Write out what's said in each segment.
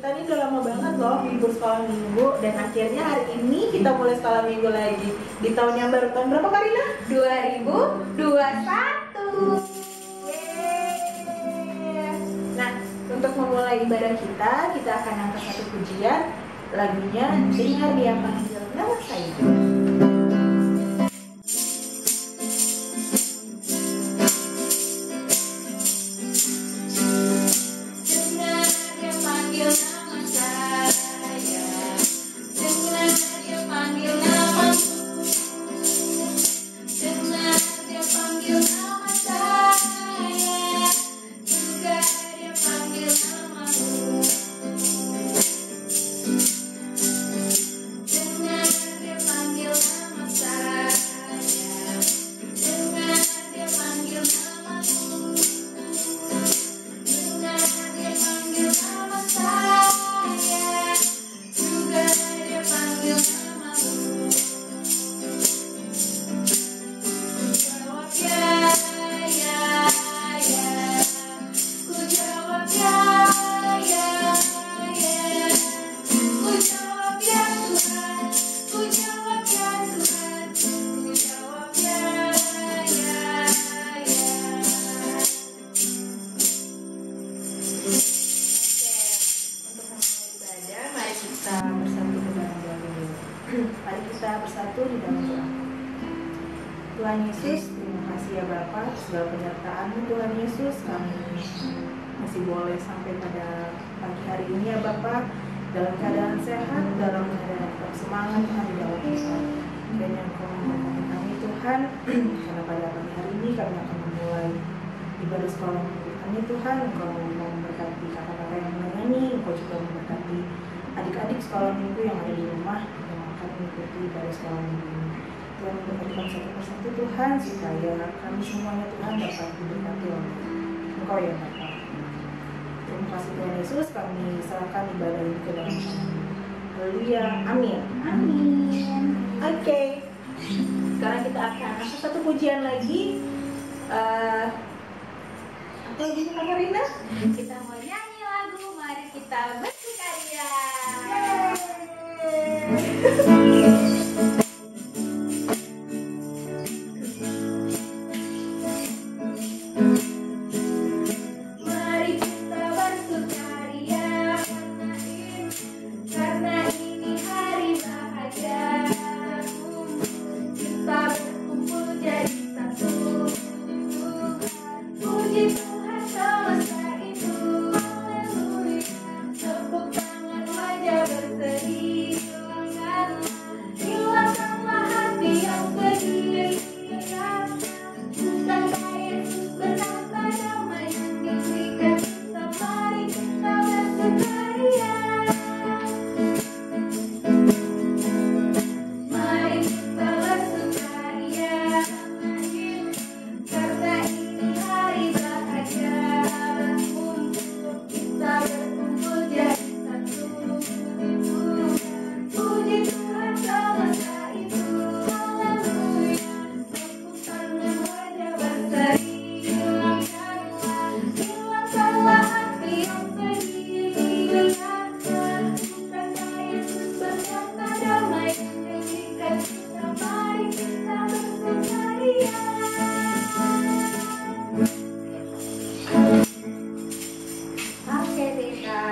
Kita nih udah lama banget loh libur sekolah minggu, dan akhirnya hari ini kita mulai sekolah minggu lagi di tahun yang baru. Tahun berapa, Karina? 2021. Yeay. Nah, untuk memulai ibadah kita akan angkat satu pujian. Lagunya Dengar Dia Panggil Nama Saya. Mari kita bersatu di dalam doa. Tuhan Yesus, terima kasih ya Bapa atas segala penyertaan-Mu. Tuhan Yesus, kami masih boleh sampai pada pagi hari ini ya Bapa, dalam keadaan sehat, dalam keadaan tetap semangat Tuhan di dalam Tuhan. Dan yang Kau memberkati kami Tuhan, karena pada pagi hari ini kami akan memulai ibadah sekolah minggu kami Tuhan. Engkau memberkati kakak-kakak yang menyanyi, Engkau juga memberkati adik-adik sekolah minggu yang ada di rumah yang akan mengikuti ibadah sekolah minggu ini. Tuhan memberkati kami satu persatu Tuhan, supaya kami semuanya Tuhan dapat diberkati oleh Engkau ya Bapa. Terima kasih Tuhan Yesus, kami serahkan ibadah ini ke dalam tangan-Mu. Haleluya, amin. Amin. Oke. Sekarang kita akan angkat satu pujian lagi. Apa lagunya Kak Karina? Kita mau nyanyi lagu, mari kita bersukaria. Mari kita bersukaria karena ini hari bahagia. Kita berkumpul jadi satu. Puji Tuhan semesta itu. Haleluya. Tepuk tangan, wajah berseri. Hilangkanlah hati yang sedih. Bukankah Yesus berkata damai yang diberikan kita, mari kita bersukaria. Mari kita bersukaria karena ini hari bahagia. Untuk kita berkumpul jadi satu. Puji Tuhan semesta itu. Haleluya. Tepuk tangan, wajah berseri. Hilangkanlah hati yang sedih. Bukankah Yesus berkata damai yang diberikan kita, mari kita bersukaria. Oke Tika,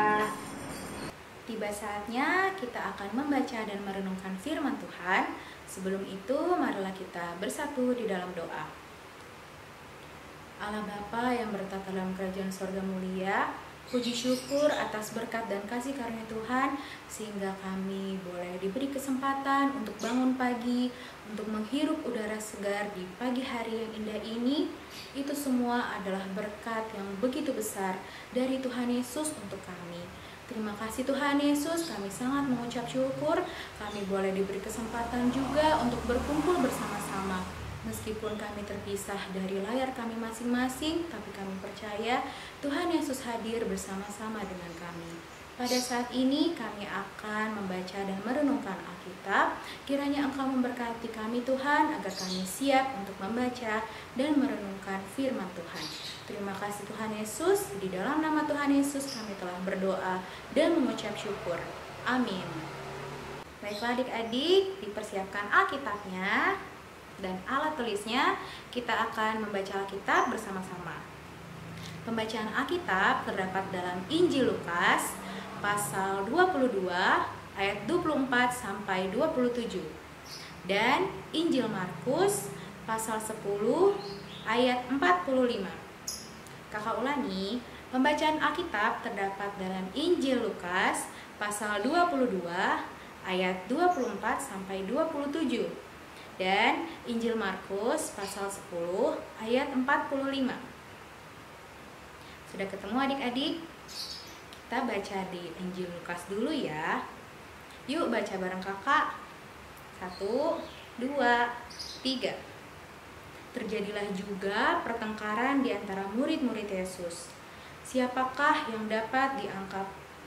tiba saatnya kita akan membaca dan merenungkan firman Tuhan. Sebelum itu, marilah kita bersatu di dalam doa. Allah Bapa yang bertata dalam kerajaan sorga mulia, puji syukur atas berkat dan kasih karunia Tuhan, sehingga kami boleh diberi kesempatan untuk bangun pagi, untuk menghirup udara segar di pagi hari yang indah ini. Itu semua adalah berkat yang begitu besar dari Tuhan Yesus untuk kami. Terima kasih Tuhan Yesus, kami sangat mengucap syukur kami boleh diberi kesempatan juga untuk berkumpul bersama-sama. Meskipun kami terpisah dari layar kami masing-masing, tapi kami percaya Tuhan Yesus hadir bersama-sama dengan kami. Pada saat ini kami akan membaca dan merenungkan Alkitab. Kiranya Engkau memberkati kami Tuhan, agar kami siap untuk membaca dan merenungkan firman Tuhan. Terima kasih Tuhan Yesus, di dalam nama Tuhan Yesus kami telah berdoa dan mengucap syukur. Amin. Baiklah adik-adik, dipersiapkan Alkitabnya dan alat tulisnya. Kita akan membaca Alkitab bersama-sama. Pembacaan Alkitab terdapat dalam Injil Lukas pasal 22 ayat 24 sampai 27 dan Injil Markus pasal 10 ayat 45. Kakak ulangi, pembacaan Alkitab terdapat dalam Injil Lukas pasal 22 ayat 24 sampai 27 dan Injil Markus pasal 10 ayat 45. Sudah ketemu adik-adik? Kita baca di Injil Lukas dulu ya. Yuk baca bareng kakak. 1, 2, 3. Terjadilah juga pertengkaran di antara murid-murid Yesus. Siapakah yang dapat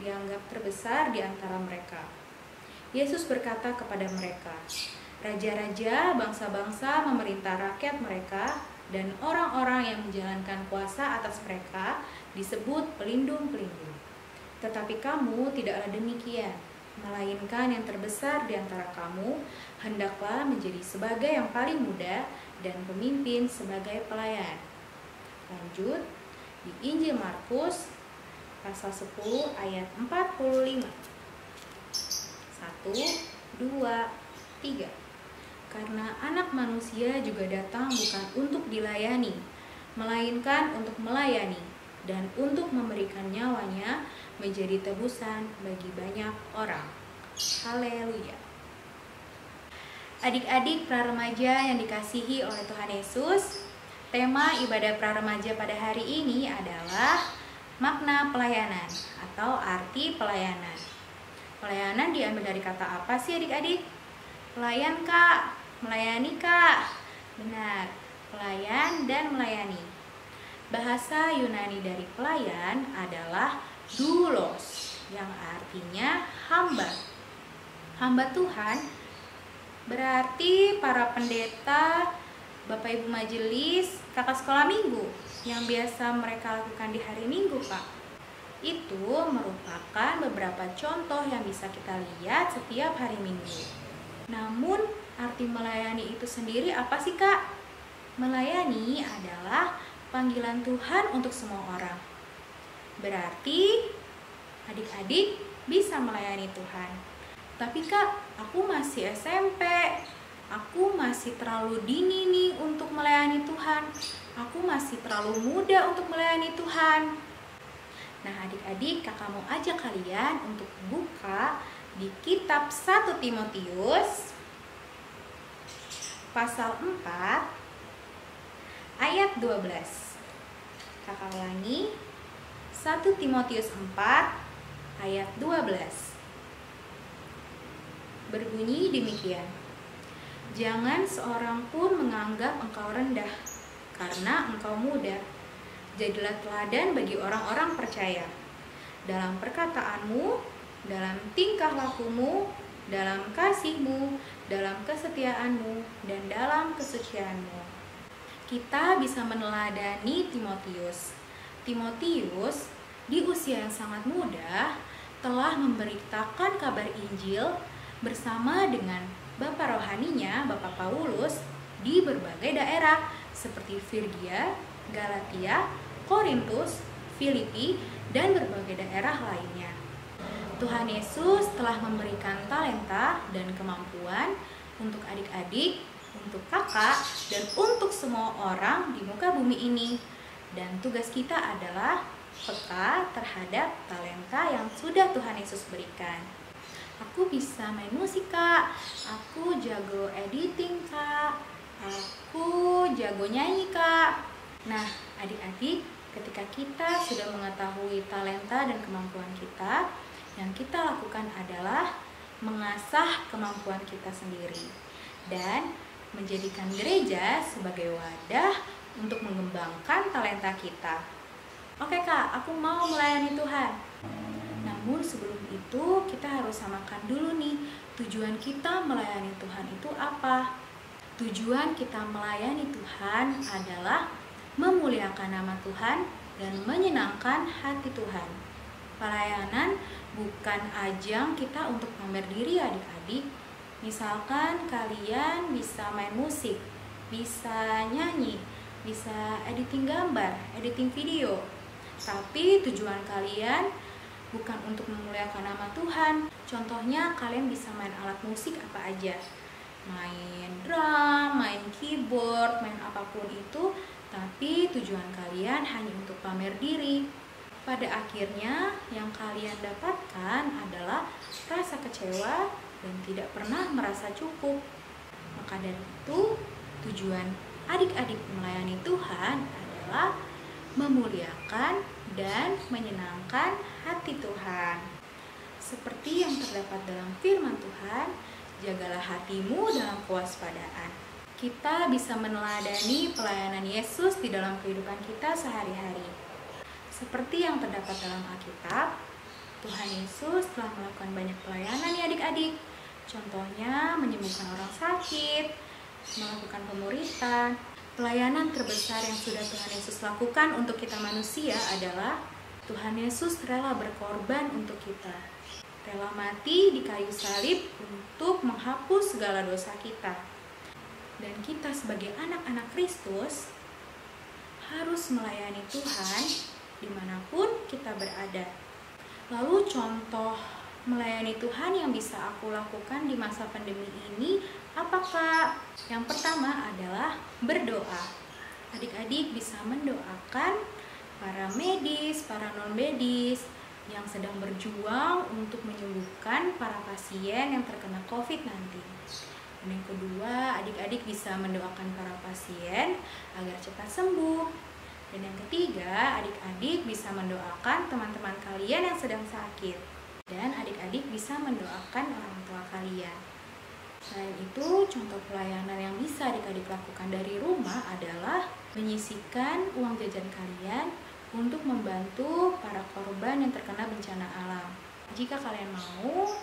dianggap terbesar di antara mereka? Yesus berkata kepada mereka, raja-raja bangsa-bangsa memerintah rakyat mereka, dan orang-orang yang menjalankan kuasa atas mereka disebut pelindung-pelindung. Tetapi kamu tidaklah demikian, melainkan yang terbesar di antara kamu hendaklah menjadi sebagai yang paling muda dan pemimpin sebagai pelayan. Lanjut di Injil Markus pasal 10 ayat 45. 1, 2, 3. Karena anak manusia juga datang bukan untuk dilayani, melainkan untuk melayani dan untuk memberikan nyawanya menjadi tebusan bagi banyak orang. Haleluya. Adik-adik praremaja yang dikasihi oleh Tuhan Yesus, tema ibadah praremaja pada hari ini adalah makna pelayanan atau arti pelayanan. Pelayanan diambil dari kata apa sih adik-adik? Pelayan kak, melayani kak. Benar, pelayan dan melayani. Bahasa Yunani dari pelayan adalah doulos, yang artinya hamba. Hamba Tuhan berarti para pendeta, Bapak Ibu majelis, kakak sekolah minggu yang biasa mereka lakukan di hari Minggu, Kak. Itu merupakan beberapa contoh yang bisa kita lihat setiap hari Minggu. Namun, arti melayani itu sendiri apa sih, Kak? Melayani adalah panggilan Tuhan untuk semua orang. Berarti adik-adik bisa melayani Tuhan. Tapi Kak, aku masih SMP. Aku masih terlalu dini nih untuk melayani Tuhan. Aku masih terlalu muda untuk melayani Tuhan. Nah adik-adik, kakak mau ajak kalian untuk buka di kitab 1 Timotius pasal 4 ayat 12. Kakak ulangi, 1 Timotius 4 ayat 12. Berbunyi demikian. Jangan seorang pun menganggap engkau rendah karena engkau muda. Jadilah teladan bagi orang-orang percaya dalam perkataanmu, dalam tingkah lakumu, dalam kasihmu, dalam kesetiaanmu, dan dalam kesucianmu. Kita bisa meneladani Timotius. Timotius di usia yang sangat muda telah memberitakan kabar Injil bersama dengan bapak rohaninya, Bapak Paulus, di berbagai daerah seperti Frigia, Galatia, Korintus, Filipi, dan berbagai daerah lainnya. Tuhan Yesus telah memberikan talenta dan kemampuan untuk adik-adik, untuk kakak, dan untuk semua orang di muka bumi ini. Dan tugas kita adalah peka terhadap talenta yang sudah Tuhan Yesus berikan. Aku bisa main musik kak, aku jago editing kak, aku jago nyanyi kak. Nah adik-adik, ketika kita sudah mengetahui talenta dan kemampuan kita, yang kita lakukan adalah mengasah kemampuan kita sendiri dan menjadikan gereja sebagai wadah untuk mengembangkan talenta kita. Oke kak, aku mau melayani Tuhan. Namun sebelum itu kita harus samakan dulu nih, tujuan kita melayani Tuhan itu apa? Tujuan kita melayani Tuhan adalah memuliakan nama Tuhan dan menyenangkan hati Tuhan. Pelayanan bukan ajang kita untuk pamer diri adik-adik. Misalkan kalian bisa main musik, bisa nyanyi, bisa editing gambar, editing video. Tapi tujuan kalian bukan untuk memuliakan nama Tuhan. Contohnya kalian bisa main alat musik apa aja. Main drum, main keyboard, main apapun itu. Tapi tujuan kalian hanya untuk pamer diri. Pada akhirnya yang kalian dapatkan adalah rasa kecewa dan tidak pernah merasa cukup. Maka dari itu, tujuan adik-adik melayani Tuhan adalah memuliakan dan menyenangkan hati Tuhan. Seperti yang terdapat dalam firman Tuhan, jagalah hatimu dalam kewaspadaan. Kita bisa meneladani pelayanan Yesus di dalam kehidupan kita sehari-hari. Seperti yang terdapat dalam Alkitab, Tuhan Yesus telah melakukan banyak pelayanan ya adik-adik. Contohnya menyembuhkan orang sakit, melakukan pemuritan. Pelayanan terbesar yang sudah Tuhan Yesus lakukan untuk kita manusia adalah Tuhan Yesus rela berkorban untuk kita. Rela mati di kayu salib untuk menghapus segala dosa kita. Dan kita sebagai anak-anak Kristus harus melayani Tuhan dimanapun kita berada. Lalu contoh melayani Tuhan yang bisa aku lakukan di masa pandemi ini apakah? Yang pertama adalah berdoa. Adik-adik bisa mendoakan para medis, para non-medis yang sedang berjuang untuk menyembuhkan para pasien yang terkena COVID-19. Dan yang kedua, adik-adik bisa mendoakan para pasien agar cepat sembuh. Dan yang ketiga, adik-adik bisa mendoakan teman-teman kalian yang sedang sakit. Dan adik-adik bisa mendoakan orang tua kalian. Selain itu, contoh pelayanan yang bisa adik-adik lakukan dari rumah adalah menyisihkan uang jajan kalian untuk membantu para korban yang terkena bencana alam. Jika kalian mau,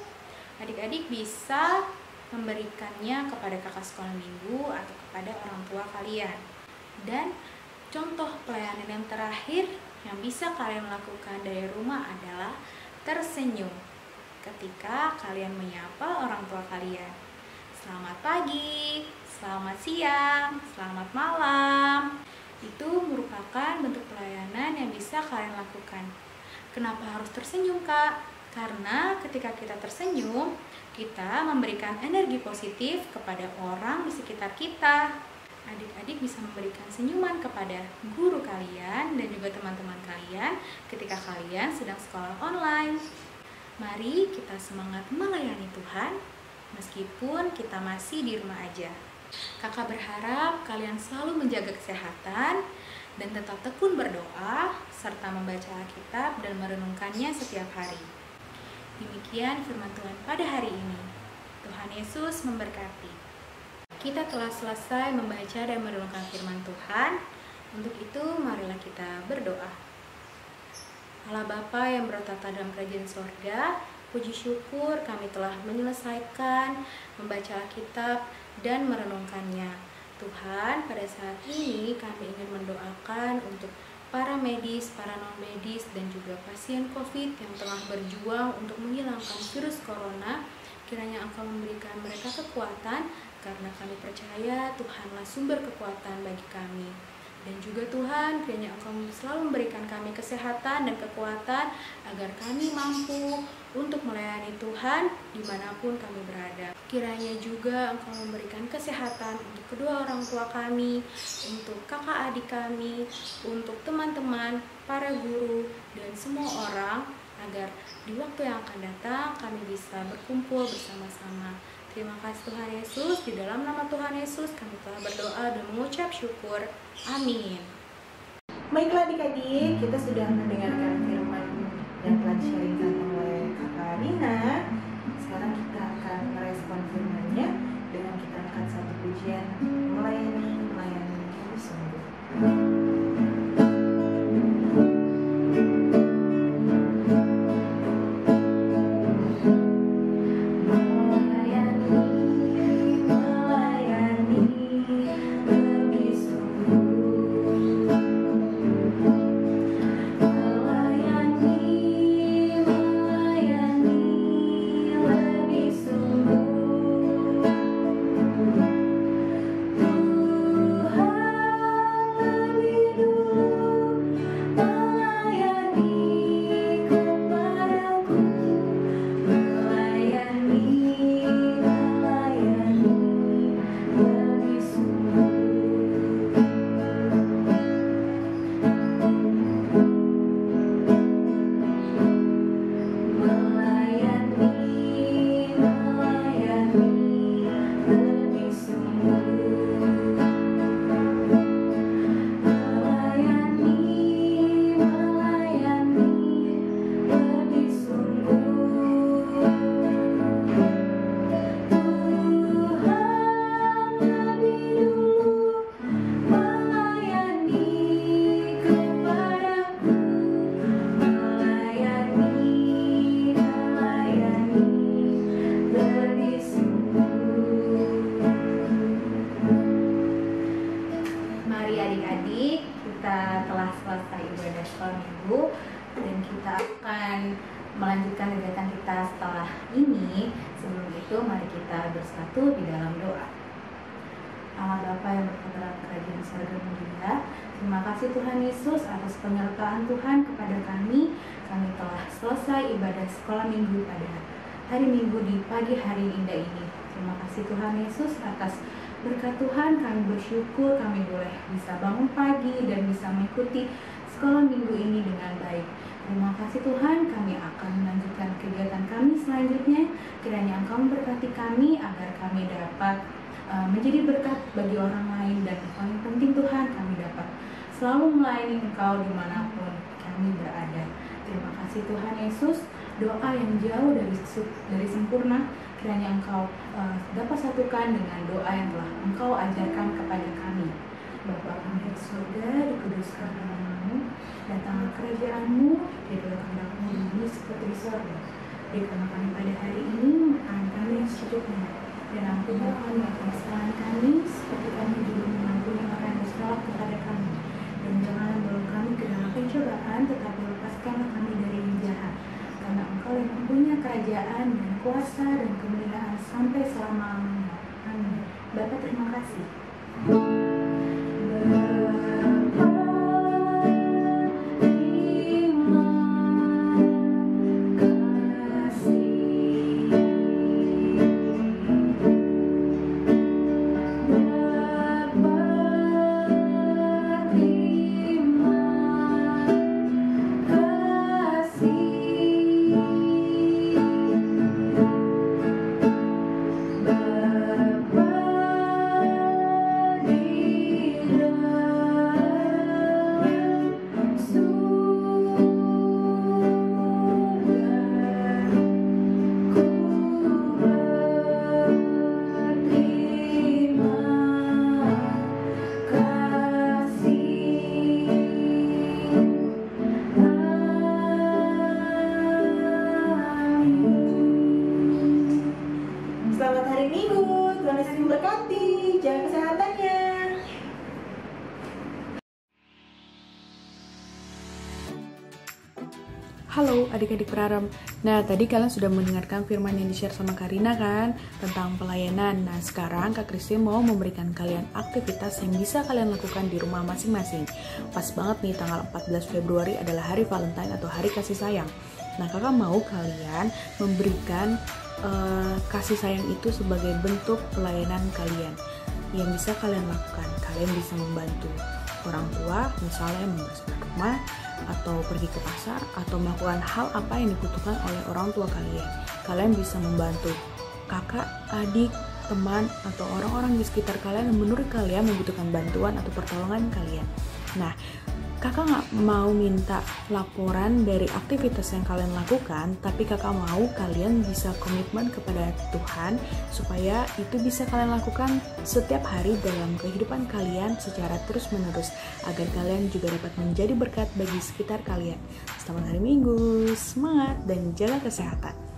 adik-adik bisa memberikannya kepada kakak sekolah minggu atau kepada orang tua kalian. Dan contoh pelayanan yang terakhir yang bisa kalian lakukan dari rumah adalah tersenyum ketika kalian menyapa orang tua kalian. Selamat pagi, selamat siang, selamat malam. Itu merupakan bentuk pelayanan yang bisa kalian lakukan. Kenapa harus tersenyum, Kak? Karena ketika kita tersenyum, kita memberikan energi positif kepada orang di sekitar kita. Adik-adik bisa memberikan senyuman kepada guru kalian dan juga teman-teman kalian ketika kalian sedang sekolah online. Mari kita semangat melayani Tuhan meskipun kita masih di rumah aja. Kakak berharap kalian selalu menjaga kesehatan dan tetap tekun berdoa serta membaca Alkitab dan merenungkannya setiap hari. Demikian firman Tuhan pada hari ini. Tuhan Yesus memberkati. Kita telah selesai membaca dan merenungkan firman Tuhan. Untuk itu, marilah kita berdoa. Allah Bapa yang bertata dalam kerajaan sorga, puji syukur kami telah menyelesaikan membaca Alkitab dan merenungkannya. Tuhan, pada saat ini kami ingin mendoakan untuk para medis, para non-medis, dan juga pasien COVID yang telah berjuang untuk menghilangkan virus corona. Kiranya Engkau memberikan mereka kekuatan, karena kami percaya Tuhanlah sumber kekuatan bagi kami. Dan juga Tuhan, kiranya Engkau selalu memberikan kami kesehatan dan kekuatan agar kami mampu untuk melayani Tuhan dimanapun kami berada. Kiranya juga Engkau memberikan kesehatan untuk kedua orang tua kami, untuk kakak adik kami, untuk teman-teman, para guru, dan semua orang, agar di waktu yang akan datang kami bisa berkumpul bersama-sama. Terima kasih Tuhan Yesus, di dalam nama Tuhan Yesus kami telah berdoa dan mengucap syukur. Amin. Baiklah adik-adik, kita sudah mendengarkan firman yang telah di-sharingkan oleh Kakak Nina. Sekarang kita akan merespon firman-Nya dengan kita angkat satu pujian melayani yang sungguh. melanjutkan kegiatan kita setelah ini, sebelum itu mari kita bersatu di dalam doa. Allah Bapa yang berkata dalam kerajaan surga mulia, terima kasih Tuhan Yesus atas penyertaan Tuhan kepada kami. Kami telah selesai ibadah sekolah minggu pada hari Minggu di pagi hari indah ini. Terima kasih Tuhan Yesus atas berkat Tuhan. Kami bersyukur kami boleh bisa bangun pagi dan bisa mengikuti sekolah minggu ini dengan baik. Terima kasih Tuhan, kami akan melanjutkan kegiatan kami selanjutnya. Kiranya Engkau memberkati kami agar kami dapat menjadi berkat bagi orang lain, dan yang paling penting Tuhan, kami dapat selalu melayani Engkau dimanapun kami berada. Terima kasih Tuhan Yesus. Doa yang jauh dari sempurna, kiranya Engkau dapat satukan dengan doa yang telah Engkau ajarkan kepada kami. Bapa kami di surga, dikuduskan nama-Mu, datanglah kerajaan-Mu, jadilah kehendak-Mu di bumi seperti di surga. Berikanlah kami pada hari ini makanan kami yang secukupnya, dan ampunilah kami akan kesalahan kami, seperti kami juga mengampuni orang yang bersalah kepada kami. Dan janganlah membawa kami ke dalam pencobaan, tetapi lepaskanlah kami dari yang jahat. Karena Engkau yang mempunyai kerajaan dan kuasa dan kemuliaan sampai selama-lamanya. Amin. Bapa, terima kasih. Selamat hari Minggu, Tuhan Yesus memberkati. Jaga kesehatannya. Halo adik-adik Praram. Nah, tadi kalian sudah mendengarkan firman yang di-share sama Karina kan tentang pelayanan. Nah, sekarang Kak Kristi mau memberikan kalian aktivitas yang bisa kalian lakukan di rumah masing-masing. Pas banget nih, tanggal 14 Februari adalah hari Valentine atau hari kasih sayang. Nah, kakak mau kalian memberikan kasih sayang itu sebagai bentuk pelayanan kalian. Yang bisa kalian lakukan, kalian bisa membantu orang tua, misalnya membersihkan rumah, atau pergi ke pasar, atau melakukan hal apa yang dibutuhkan oleh orang tua kalian. Kalian bisa membantu kakak, adik, teman, atau orang-orang di sekitar kalian yang menurut kalian membutuhkan bantuan atau pertolongan kalian. Nah, kakak nggak mau minta laporan dari aktivitas yang kalian lakukan, tapi kakak mau kalian bisa komitmen kepada Tuhan supaya itu bisa kalian lakukan setiap hari dalam kehidupan kalian secara terus-menerus, agar kalian juga dapat menjadi berkat bagi sekitar kalian. Selamat hari Minggu, semangat dan jaga kesehatan.